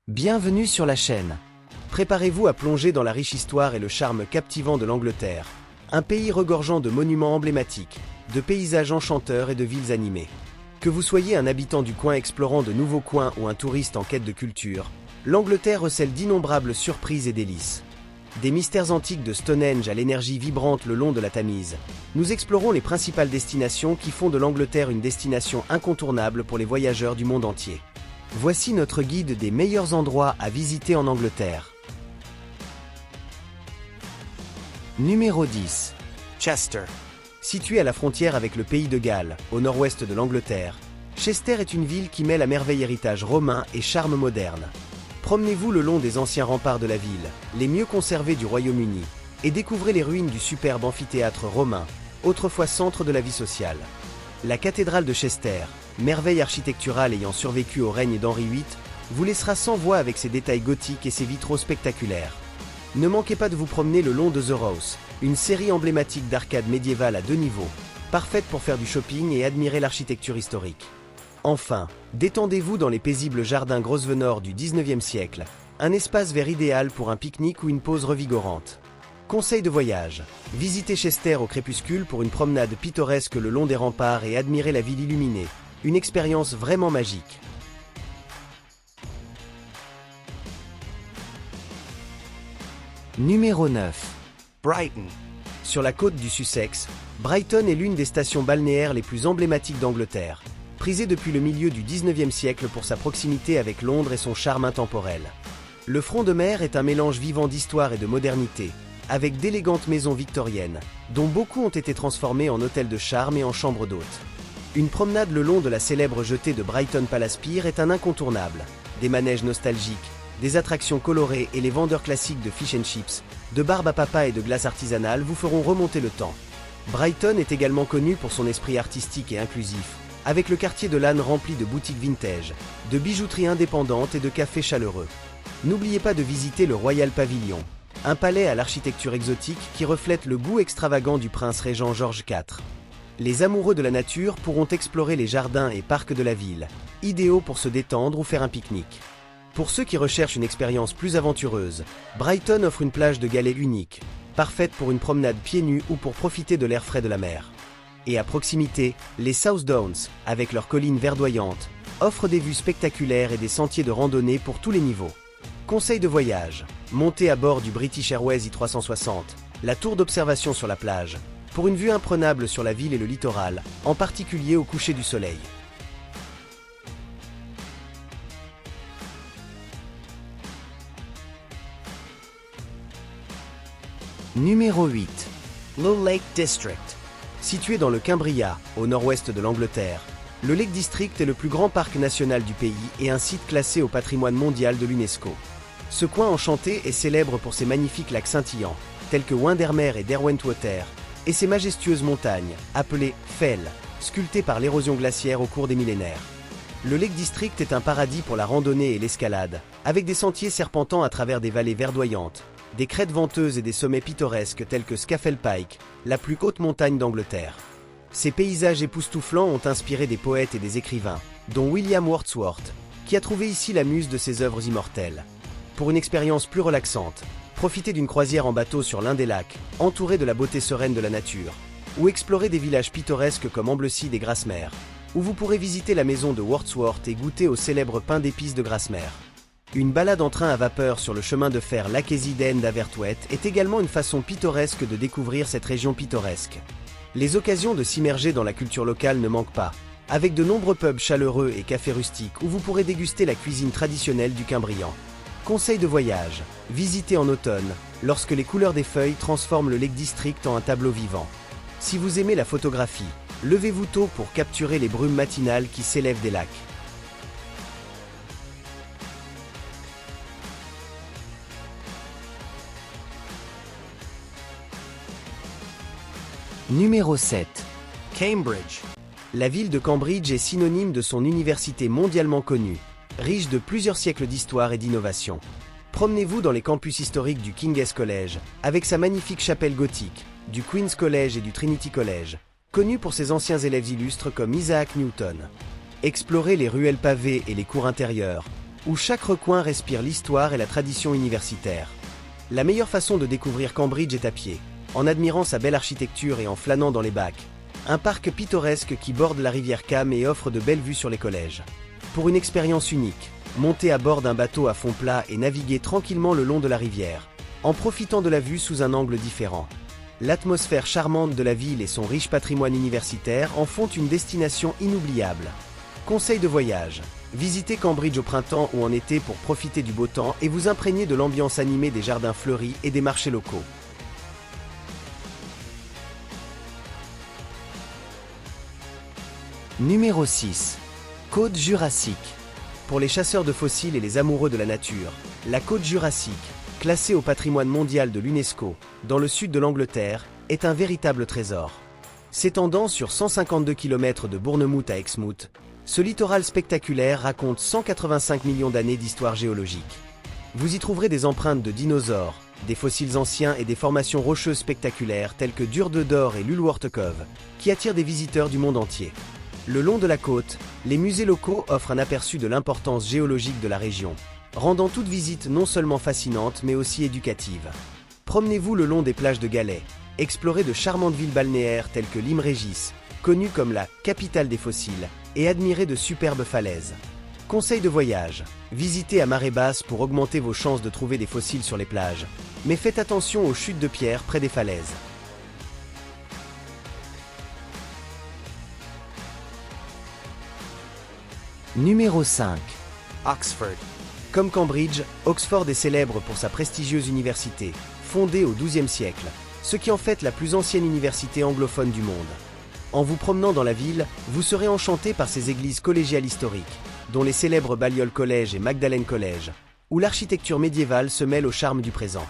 Bienvenue sur la chaîne. Préparez-vous à plonger dans la riche histoire et le charme captivant de l'Angleterre, un pays regorgeant de monuments emblématiques, de paysages enchanteurs et de villes animées. Que vous soyez un habitant du coin explorant de nouveaux coins ou un touriste en quête de culture, l'Angleterre recèle d'innombrables surprises et délices. Des mystères antiques de Stonehenge à l'énergie vibrante le long de la Tamise, nous explorons les principales destinations qui font de l'Angleterre une destination incontournable pour les voyageurs du monde entier. Voici notre guide des meilleurs endroits à visiter en Angleterre. Numéro 10. Chester. Située à la frontière avec le pays de Galles, au nord-ouest de l'Angleterre, Chester est une ville qui mêle à merveille héritage romain et charme moderne. Promenez-vous le long des anciens remparts de la ville, les mieux conservés du Royaume-Uni, et découvrez les ruines du superbe amphithéâtre romain, autrefois centre de la vie sociale. La cathédrale de Chester, merveille architecturale ayant survécu au règne d'Henri VIII, vous laissera sans voix avec ses détails gothiques et ses vitraux spectaculaires. Ne manquez pas de vous promener le long de The Rows, une série emblématique d'arcades médiévales à 2 niveaux, parfaite pour faire du shopping et admirer l'architecture historique. Enfin, détendez-vous dans les paisibles jardins Grosvenor du 19e siècle, un espace vert idéal pour un pique-nique ou une pause revigorante. Conseil de voyage. Visitez Chester au crépuscule pour une promenade pittoresque le long des remparts et admirer la ville illuminée. Une expérience vraiment magique. Numéro 9. Brighton. Sur la côte du Sussex, Brighton est l'une des stations balnéaires les plus emblématiques d'Angleterre, prisée depuis le milieu du 19e siècle pour sa proximité avec Londres et son charme intemporel. Le front de mer est un mélange vivant d'histoire et de modernité, avec d'élégantes maisons victoriennes, dont beaucoup ont été transformées en hôtels de charme et en chambres d'hôtes. Une promenade le long de la célèbre jetée de Brighton Palace Pier est un incontournable. Des manèges nostalgiques, des attractions colorées et les vendeurs classiques de fish and chips, de barbe à papa et de glace artisanale vous feront remonter le temps. Brighton est également connu pour son esprit artistique et inclusif, avec le quartier de l'Âne rempli de boutiques vintage, de bijouteries indépendantes et de cafés chaleureux. N'oubliez pas de visiter le Royal Pavilion, un palais à l'architecture exotique qui reflète le goût extravagant du prince régent George IV. Les amoureux de la nature pourront explorer les jardins et parcs de la ville, idéaux pour se détendre ou faire un pique-nique. Pour ceux qui recherchent une expérience plus aventureuse, Brighton offre une plage de galets unique, parfaite pour une promenade pieds nus ou pour profiter de l'air frais de la mer. Et à proximité, les South Downs, avec leurs collines verdoyantes, offrent des vues spectaculaires et des sentiers de randonnée pour tous les niveaux. Conseil de voyage, montez à bord du British Airways i360, la tour d'observation sur la plage, pour une vue imprenable sur la ville et le littoral, en particulier au coucher du soleil. Numéro 8. Low Lake District. Situé dans le Cumbria, au nord-ouest de l'Angleterre, le Lake District est le plus grand parc national du pays et un site classé au patrimoine mondial de l'UNESCO. Ce coin enchanté est célèbre pour ses magnifiques lacs scintillants, tels que Windermere et Derwentwater, et ses majestueuses montagnes, appelées Fell, sculptées par l'érosion glaciaire au cours des millénaires. Le Lake District est un paradis pour la randonnée et l'escalade, avec des sentiers serpentant à travers des vallées verdoyantes, des crêtes venteuses et des sommets pittoresques tels que Scafell Pike, la plus haute montagne d'Angleterre. Ces paysages époustouflants ont inspiré des poètes et des écrivains, dont William Wordsworth, qui a trouvé ici la muse de ses œuvres immortelles. Pour une expérience plus relaxante, profitez d'une croisière en bateau sur l'un des lacs, entouré de la beauté sereine de la nature, ou explorez des villages pittoresques comme Ambleside et Grasmere, où vous pourrez visiter la maison de Wordsworth et goûter au célèbre pain d'épices de Grasmere. Une balade en train à vapeur sur le chemin de fer Lakeside d'Avertwet est également une façon pittoresque de découvrir cette région pittoresque. Les occasions de s'immerger dans la culture locale ne manquent pas, avec de nombreux pubs chaleureux et cafés rustiques où vous pourrez déguster la cuisine traditionnelle du Cumbrian. Conseil de voyage, visitez en automne, lorsque les couleurs des feuilles transforment le Lake District en un tableau vivant. Si vous aimez la photographie, levez-vous tôt pour capturer les brumes matinales qui s'élèvent des lacs. Numéro 7. Cambridge. La ville de Cambridge est synonyme de son université mondialement connue, riche de plusieurs siècles d'histoire et d'innovation. Promenez-vous dans les campus historiques du King's College, avec sa magnifique chapelle gothique, du Queen's College et du Trinity College, connu pour ses anciens élèves illustres comme Isaac Newton. Explorez les ruelles pavées et les cours intérieures, où chaque recoin respire l'histoire et la tradition universitaire. La meilleure façon de découvrir Cambridge est à pied, en admirant sa belle architecture et en flânant dans les bacs. Un parc pittoresque qui borde la rivière Cam et offre de belles vues sur les collèges. Pour une expérience unique, montez à bord d'un bateau à fond plat et naviguez tranquillement le long de la rivière, en profitant de la vue sous un angle différent. L'atmosphère charmante de la ville et son riche patrimoine universitaire en font une destination inoubliable. Conseil de voyage. Visitez Cambridge au printemps ou en été pour profiter du beau temps et vous imprégner de l'ambiance animée des jardins fleuris et des marchés locaux. Numéro 6. Côte jurassique. Pour les chasseurs de fossiles et les amoureux de la nature, la côte jurassique, classée au patrimoine mondial de l'UNESCO, dans le sud de l'Angleterre, est un véritable trésor. S'étendant sur 152 km de Bournemouth à Exmouth, ce littoral spectaculaire raconte 185 millions d'années d'histoire géologique. Vous y trouverez des empreintes de dinosaures, des fossiles anciens et des formations rocheuses spectaculaires telles que Durde d'Or et Lulworth Cove, qui attirent des visiteurs du monde entier. Le long de la côte, les musées locaux offrent un aperçu de l'importance géologique de la région, rendant toute visite non seulement fascinante mais aussi éducative. Promenez-vous le long des plages de galets, explorez de charmantes villes balnéaires telles que Lyme Regis, connue comme la capitale des fossiles, et admirez de superbes falaises. Conseil de voyage. Visitez à marée basse pour augmenter vos chances de trouver des fossiles sur les plages, mais faites attention aux chutes de pierres près des falaises. Numéro 5. Oxford. Comme Cambridge, Oxford est célèbre pour sa prestigieuse université, fondée au XIIe siècle, ce qui en fait la plus ancienne université anglophone du monde. En vous promenant dans la ville, vous serez enchanté par ses églises collégiales historiques, dont les célèbres Balliol College et Magdalen College, où l'architecture médiévale se mêle au charme du présent.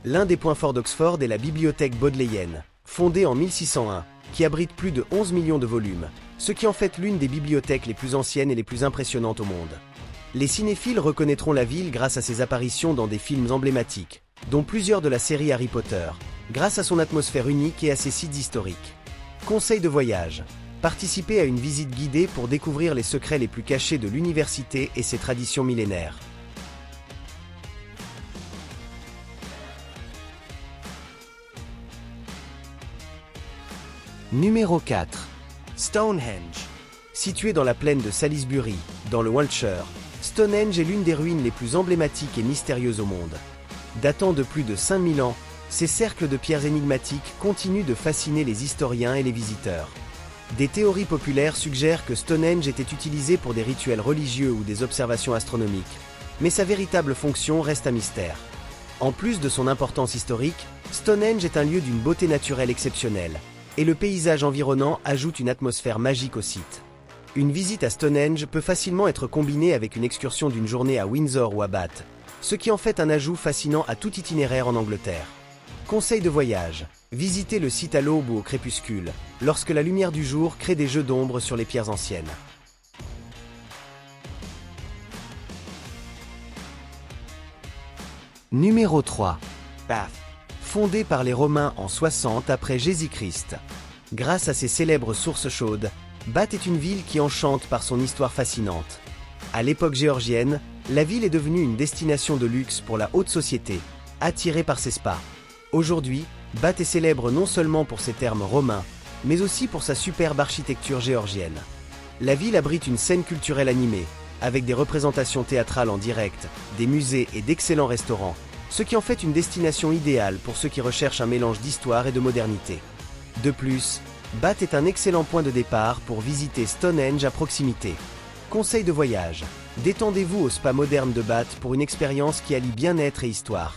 L'un des points forts d'Oxford est la bibliothèque bodléienne, fondée en 1601, qui abrite plus de 11 millions de volumes, ce qui en fait l'une des bibliothèques les plus anciennes et les plus impressionnantes au monde. Les cinéphiles reconnaîtront la ville grâce à ses apparitions dans des films emblématiques, dont plusieurs de la série Harry Potter, grâce à son atmosphère unique et à ses sites historiques. Conseil de voyage. Participez à une visite guidée pour découvrir les secrets les plus cachés de l'université et ses traditions millénaires. Numéro 4. Stonehenge. Situé dans la plaine de Salisbury, dans le Wiltshire, Stonehenge est l'une des ruines les plus emblématiques et mystérieuses au monde. Datant de plus de 5000 ans, ces cercles de pierres énigmatiques continuent de fasciner les historiens et les visiteurs. Des théories populaires suggèrent que Stonehenge était utilisé pour des rituels religieux ou des observations astronomiques, mais sa véritable fonction reste un mystère. En plus de son importance historique, Stonehenge est un lieu d'une beauté naturelle exceptionnelle, et le paysage environnant ajoute une atmosphère magique au site. Une visite à Stonehenge peut facilement être combinée avec une excursion d'une journée à Windsor ou à Bath, ce qui en fait un ajout fascinant à tout itinéraire en Angleterre. Conseil de voyage. Visitez le site à l'aube ou au crépuscule, lorsque la lumière du jour crée des jeux d'ombre sur les pierres anciennes. Numéro 3. Bath. Fondée par les Romains en 60 après Jésus-Christ. Grâce à ses célèbres sources chaudes, Bath est une ville qui enchante par son histoire fascinante. À l'époque géorgienne, la ville est devenue une destination de luxe pour la haute société, attirée par ses spas. Aujourd'hui, Bath est célèbre non seulement pour ses thermes romains, mais aussi pour sa superbe architecture géorgienne. La ville abrite une scène culturelle animée, avec des représentations théâtrales en direct, des musées et d'excellents restaurants, ce qui en fait une destination idéale pour ceux qui recherchent un mélange d'histoire et de modernité. De plus, Bath est un excellent point de départ pour visiter Stonehenge à proximité. Conseil de voyage. Détendez-vous au spa moderne de Bath pour une expérience qui allie bien-être et histoire.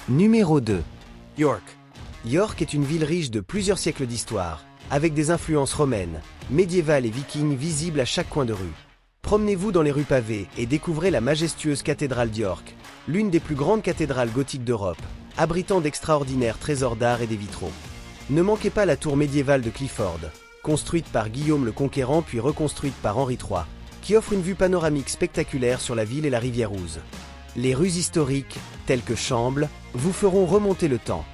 Numéro 2. York. York est une ville riche de plusieurs siècles d'histoire, avec des influences romaines, médiévales et vikings visibles à chaque coin de rue. Promenez-vous dans les rues pavées et découvrez la majestueuse cathédrale d'York, l'une des plus grandes cathédrales gothiques d'Europe, abritant d'extraordinaires trésors d'art et des vitraux. Ne manquez pas la tour médiévale de Clifford, construite par Guillaume le Conquérant puis reconstruite par Henri III, qui offre une vue panoramique spectaculaire sur la ville et la rivière Ouse. Les rues historiques, telles que Chamble, vous feront remonter le temps.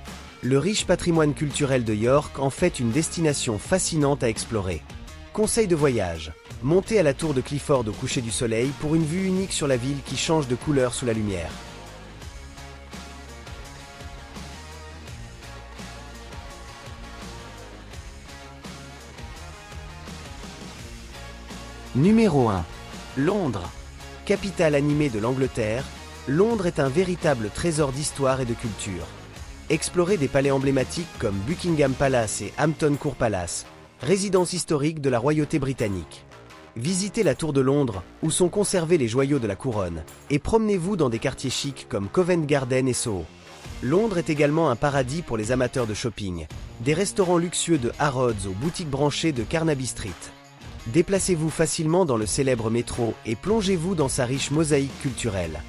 Le riche patrimoine culturel de York en fait une destination fascinante à explorer. Conseil de voyage. Montez à la tour de Clifford au coucher du soleil pour une vue unique sur la ville qui change de couleur sous la lumière. Numéro 1. Londres. Capitale animée de l'Angleterre, Londres est un véritable trésor d'histoire et de culture. Explorez des palais emblématiques comme Buckingham Palace et Hampton Court Palace, résidence historique de la royauté britannique. Visitez la Tour de Londres, où sont conservés les joyaux de la couronne, et promenez-vous dans des quartiers chics comme Covent Garden et Soho. Londres est également un paradis pour les amateurs de shopping, des restaurants luxueux de Harrods aux boutiques branchées de Carnaby Street. Déplacez-vous facilement dans le célèbre métro et plongez-vous dans sa riche mosaïque culturelle.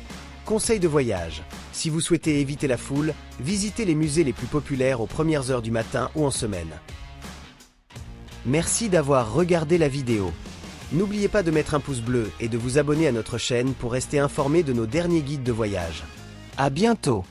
Conseil de voyage. Si vous souhaitez éviter la foule, visitez les musées les plus populaires aux premières heures du matin ou en semaine. Merci d'avoir regardé la vidéo. N'oubliez pas de mettre un pouce bleu et de vous abonner à notre chaîne pour rester informé de nos derniers guides de voyage. À bientôt!